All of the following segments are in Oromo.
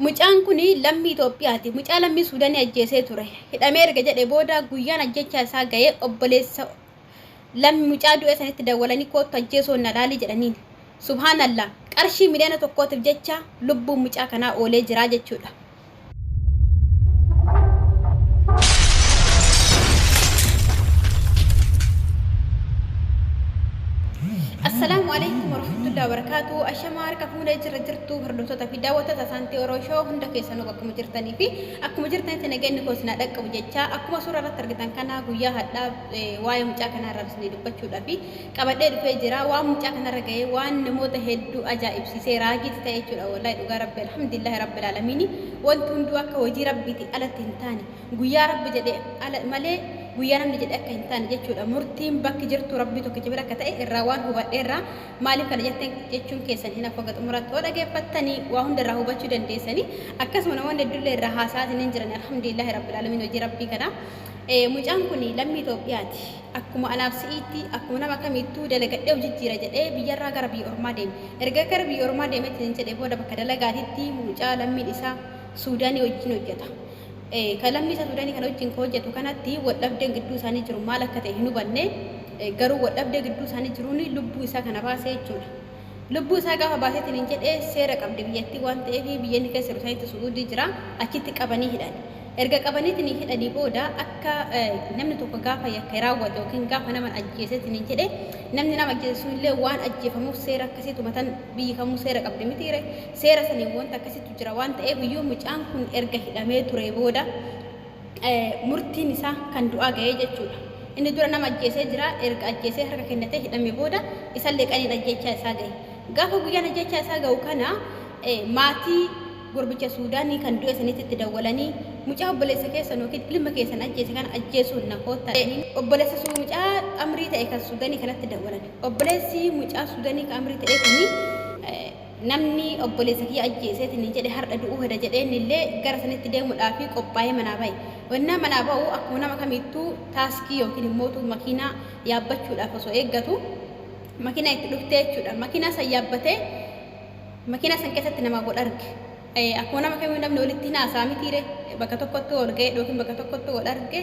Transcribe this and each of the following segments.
mucaan kuni lammii Itoophiyaati. Mucaa lammii Suudaanii ajjeesee ture. Hidhamee erga jedhee booda guyyaan ajjechaa isaa ga'ee obboleessa lammii mucaa du'e sanitti dawwalanii kootu ajjeesoo na laali jedhaniin. Subhaanallah. Qarshii miliyoona tokkootiif jecha lubbuun mucaa kanaa oolee jira jechuudha. السلام عليكم ورحمة الله وبركاته. أشمار كفونا جرتو هردوسة في دعوة تسانتي وروشو هندك يسنو بكم جرتني في أكم جرتني تنجين كوسنا لك وجتة أكم سورة ترجتان كنا قويا هذا وايم جاكنا رسني دبتشو دبي كبدر في جرا وام جاكنا رجعي وان نموت هدو أجائب سي راجي تتأجل أولا يدعى رب الحمد لله رب العالمين وانتم دوا كوجي ربي على تنتاني قويا رب جدي على ملء guyyaa namni jedhe akka hin taane jechuudha. Murtiin bakki jirtu rabbi tokko jibira akka ta'e irraa waan hubadheerraa maaliif kana jechuun keessan hin afooga xumuraatti oo dhageeffattanii waa hundarraa hubachuu dandeessanii akkasuma namoonni hedduullee irraa haasa'aa hin jiran alhamdulillahi rabbil aalamiin hojii rabbii kana. Mucaan kun lammii Itoophiyaati. Akkuma anaaf si'iitti akkuma nama kamittuu dalagadhee hojjecciira jedhee biyyarraa gara biyya ormaa deeme. Erga gara biyya ormaa deemetti hin jedhee booda bakka dalagaatitti mucaa lammiin isaa Suudaanii wajjin hojjeta. Kalamni isa Suudaanii kana wajjin hojjetu kanatti waldhabdeen gidduu isaanii jiru maal akka ta'e hin hubanne garuu waldhabdee gidduu isaanii jiruun lubbuu isaa kana baasee jechuudha. Lubbuu isaa gaafa baaseetiin hin jedhee seera qabdi biyyattii waan ta'eef biyyanni keessa isaaniitti suudii jira achitti qabanii hidhan. Erga qabaniitiin hidhanii booda akka namni tokko gaafa yakka raawwatu yookiin gaafa nama ajjeeseetiin hin jedhee namni nama ajjeesu illee waan ajjeefamuuf seera akkasiitu matan biyyi kamuu seera qabdi mitiire seera saniin wanta akkasiitu jira waan ta'eef iyyuu mucaan kun erga hidhamee ture booda murtiin isaa kan du'aa ga'ee jechuudha. Inni dura nama ajjeesee jira erga ajjeesee harka kennatee hidhamee booda isallee qaniin ajjechaa isaa ga'e. Gaafa guyyaan ajjechaa isaa ga'u kana maatii gurbicha Suudaanii kan du'e sanitti dawwalanii mucaa obboleessa keessan yookiin ilma keessan ajjeese kana ajjeesuun na koottaa obboleessa mucaa amrii ta'e kan Suudaanii kanatti dawwalan. Obboleessi mucaa Suudaanii kan amrii ta'e kuni namni obboleessa kiyya ajjeeseetiin hin jedhe har'a du'uu heda jedheen illee gara sanitti deemuudhaaf qophaa'ee manaa bahe. Wanna manaa ba'u akkuma nama kamittuu taaskii yookiin immoo makiinaa yaabbachuudhaaf osoo eeggatu makiinaa itti dhuftee jechuudha. Makiinaa san yaabbatee makiinaa san keessatti nama godha arge. Akkuma nama kamii namni walitti naasaa mitiire bakka tokkotti wal ga'ee yookiin bakka tokkotti wal arge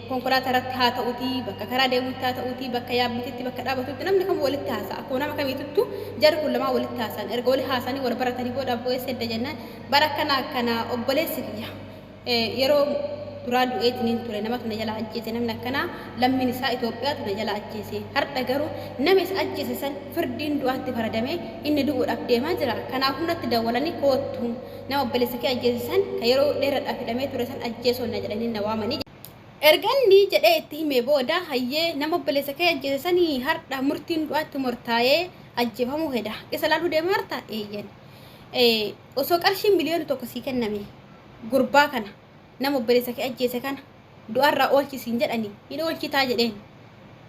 konkolaataa irratti haa ta'uutii bakka karaa deemuutti haa ta'uutii bakka yaabbatitti bakka dhaabatutti namni kamuu walitti haasa'a. Akkuma nama kamiituttu jarri kun lamaa walitti haasa'an erga walitti haasa'anii wal baratanii booda obboleessi edda jennaan bara akkana obboleessi kiyya yeroo duraa du'eetiin ture nama tuna jala ajjeese namni akkana lammiin isaa Itoophiyaa tuna jala ajjeese har'a garuu nama isa ajjeese san firdiin du'aatti faradamee inni du'uudhaaf deemaa jira. Kanaaf hundatti dawwalanii koottu nama obboleessa kee ajjeese san kan yeroo dheeraadhaaf hidhamee ture san ajjeesoo na jedhanii na waamanii. Erga inni jedhee itti himee booda hayyee nama obboleessa kee ajjeese sanii har'a murtiin du'aatti murtaa'ee ajjeefamuu heda. Isa laaluu deemaa harta eeyyan. Osoo qarshiin miliyoona tokko sii kenname gurbaa kana nama obboleessa kee ajjeese kana du'arraa oolchisiin jedhanii hin oolchitaa jedheen.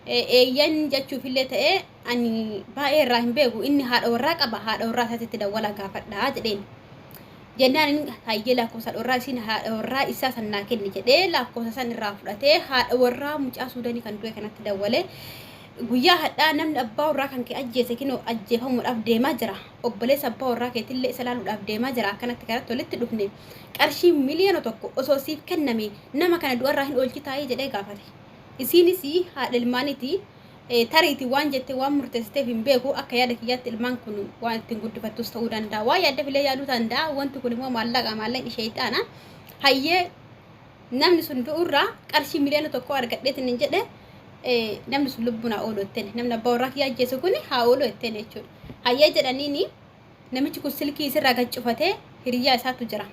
Eeyyan jechuufillee ta'ee ani baay'ee irraa hin beeku inni haadha warraa qaba haadha warraa isaatti dawwala gaafadhaa jedheen. Jennaan hayyee lakkoofsa warraa isiin haadha warraa isaa sannaa kenni jedhee lakkoofsa san irraa fudhatee haadha warraa mucaa Suudaanii kan du'e kanatti dawwalee guyyaa hadhaa namni abbaa warraa kan kee ajjeese kinoo ajjeefamuudhaaf deemaa jira. Obboleessa abbaa warraa keetillee isa laaluudhaaf deemaa jira. Akkanatti kanatti walitti dhufne qarshii miliyoona tokko osoo siif kenname nama kana du'arraa hin oolchitaayee jedhee gaafate. Isiinis haadha ilmaaniiti tariitii waan jettee waan murteessiteef hin beeku akka yaada kiyyaatti ilmaan kun waan ittiin guddifattus ta'uu danda'a. Waa yaadda filee yaaduu danda'a. Wanti kun immoo maallaqni ishee taana. Hayyee namni sun du'urraa qarshii miliyoona tokko argadheetiin hin jedhe namni sun lubbuun haa oolu ettene namni abbaa warraa kiyya ajjeese kun haa oolu ettene jechuudha. Hayyee jedhaniini namichi kun silkii isirraa gaccufatee hiriyyaa isaatu jira.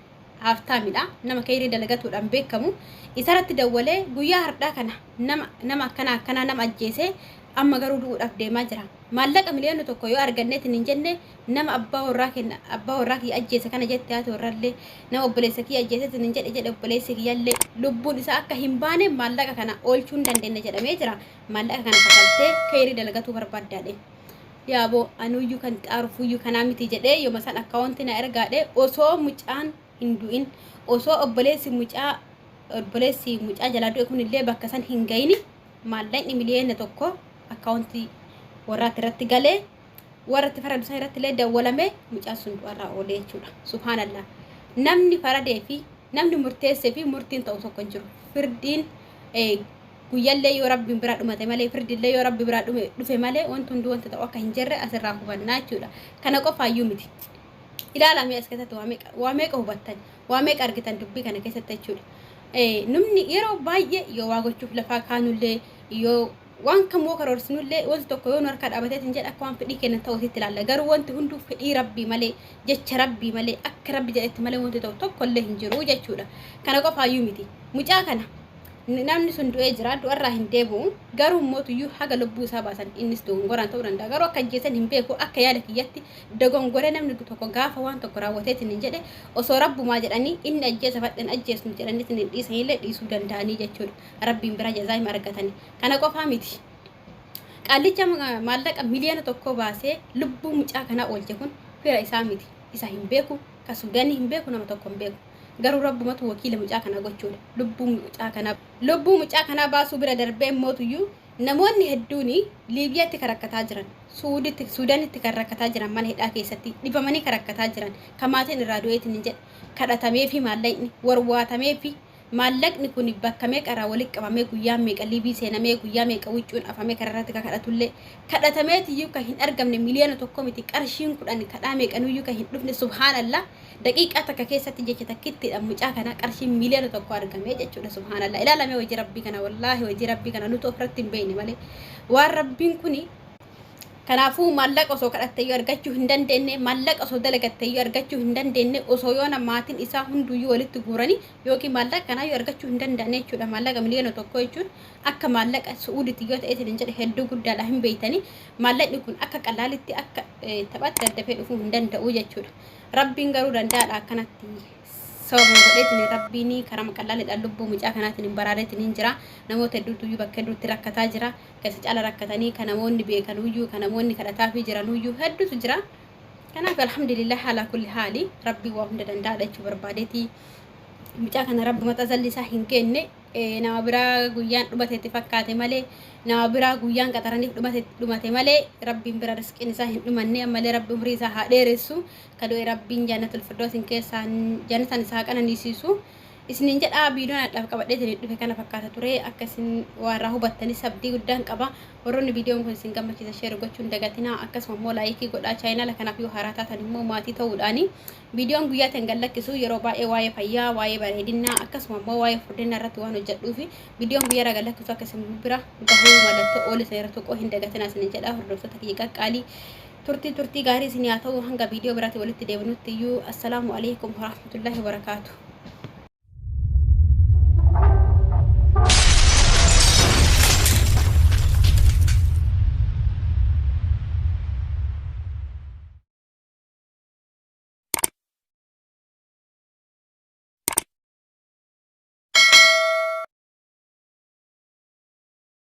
Haftaamidha nama kayrii dalagatuudhaan beekamu isarratti dawwalee guyyaa har'aa kana nama akkana nama ajjeese amma garuu du'uudhaaf deemaa jira. Maallaqa miliyoona tokko yoo arganneetiin hin jenne nama abbaa warraa kiyya ajjeese kana jette haa ta'urrallee nama obboleessa kiyya ajjeeseetiin hin jedhe obboleessi kiyyallee lubbuun isaa akka hin baane maallaqa kana oolchuu hin dandeenye jedhamee jira. Maallaqa kana kafaltee kayrii dalagatuu barbaaddaadhe. Yaaboo anuyyuu kan xaarufuyyuu kanaa miti jedhee yooma san akkaawuntii na ergaadhe osoo mucaan hin du'in osoo obboleessi mucaa jalaa du'e kunillee bakka san hin gayini maallaqni miliyoona tokko akkaawuntii warraatti irratti galee warratti faradu isaa irratti illee dawwalamee mucaan sun du'arraa oolee jechuudha. Subhaanallah. Namni faradee fi namni murteessee fi murtiin ta'u tokko hin jiru. Firdiin guyyallee yoo rabbiin biraa dhumate malee firdillee yoo rabbi biraa dhufe malee wanti hundi wanta ta'u akka hin jirre asirraa hubannaa jechuudha. Kana qofaayyuu miti. Ilaalamee as keessatti waa meeqa hubattan waa meeqa argitan dubbii kana keessatti jechuudha. Namni yeroo baay'ee yoo waa gochuuf lafaa kaanullee yoo waan kamuu karoorsinullee wanti tokko yoo nu harka dhaabateetiin jedha akka waan fedhii kennan ta'uutti ilaalla. Garuu wanti hunduu fedhii rabbii malee jecha rabbii malee akka rabbi jedhetti malee wanti tokkollee hin jiru jechuudha. Kana qofaayyuu miti. Mucaa kana namni sun du'ee jira du'arraa hin deebi'u garuu mootuyyuu haga lubbuu isaa baasan innis dogongoraan ta'uu danda'a garuu akka ajjeesan hin beeku akka yaada kiyyatti dogongoree namni tokko gaafa waan tokko raawwateetiin hin jedhe osoo rabbumaa jedhanii inni ajjeesa fadhan ajjeesnu jedhaniitiin hin dhiisanillee dhiisuu danda'anii jechuudha rabbiin bira jazaa hima argatanii kana qofaa miti qaallicha maallaqa miliyoona tokko baasee lubbuu mucaa kanaa oolche kun fira isaa miti isa hin beeku ka Suudaanii hin beeku nama tokko hin beeku garuu rabbumatu wakiila mucaa kana gochuudha lubbuu mucaa kana baasuu bira darbee mootuyyuu namoonni hedduun Liibiyaatti karakkataa jiran Suudaanitti karakkataa jiran mana hidhaa keessatti dhibamanii karakkataa jiran kamaatiin irraa du'eetiin hin jedhe kadhatamee fi maallaqni warwaatamee fi maallaqni kun bakka meeqarraa walitti qabamee guyyaa meeqa Liibii seenamee guyyaa meeqa wiccuun afamee kararratti kadhatullee kadhatameetiyyuu kan hin argamne miliyoona tokko miti qarshiin 10 kadhaa meeqanuyyuu kan hin dhufne subhaanallah daqiiqaa takka keessatti jecha takkitti mucaa kana qarshiin miliyoona tokko argamee jechuudha subhaanallah ilaalamee hojii rabbii kana wallaahi hojii rabbii kana nuti ofirratti hin beekne malee waan rabbiin kuni kanaafuu maallaqa osoo kadhattee argachuu hin dandeenye maallaqa osoo dalagattee argachuu hin dandeenye osoo yoo maatiin isaa hunduyyuu walitti guuranii yookiin maallaqa kanaa argachuu hin danda'ane jechuudha maallaqa miliyoona tokko jechuun akka maallaqa Suudiitti yoo ta'eetiin hin jedhe hedduu guddaadha hin beeytanii maallaqni kun akka qalaalitti akka taphaatti daddafee dhufuu hin danda'u jechuudha rabbiin garuu danda'aadha akkanatti sababa godheetiin rabbiin karaa qalaaliidhaan lubbuu mucaa kanaatiin baraareetiin hin jira namoota hedduutu bakka hedduutti rakkataa jira keessa caala rakkatanii kan namoonni beekanuyyuu kan namoonni kadhataa fi jiranuyyuu hedduutu jira kanaaf alhamdulillah ala kulli haali rabbii waa hunda danda'aadha jechuu barbaadeeti mucaa kana rabbi mata zallisaa hin kenne nama biraa guyyaan dhumateetti fakkaate malee nama biraa guyyaan qaxaraniif dhumate malee rabbiin bira riskiin isaa hin dhumanne ammallee rabbi umrii isaa haa dheeressu kadoo rabbiin jannatul firdoosin keessaan jannatan isaa qananiisiisu isinin jedha viidiyoon adhaaf qabadheetiin dhufe kana fakkaata ture akkasin warra hubattanii sabdii guddaan qaba warroonni viidiyoon kun isin gammachiisa sheer gochuun dagatina akkasuma immoo laayikii godhaa chaayinaala kanaaf yoo haaraa taatan immoo maatii ta'uudhaani viidiyoon guyyaa tan gallakkisu yeroo baay'ee waa'ee fayyaa waa'ee bareedinaa akkasuma immoo waa'ee furdina irratti waan hojjedhuu fi viidiyoon guyyaa gallakkisu akkasin bira gahuu mallattoo oolis irratti tokko hin dagatina isin jedha hordoftoota kiyya qaqqaalii turtii gaarii isin haa ta'u hanga viidiyoo biraatti walitti deebinutti iyyuu assalaamu alaykum warahmatullahi wabarakaatuh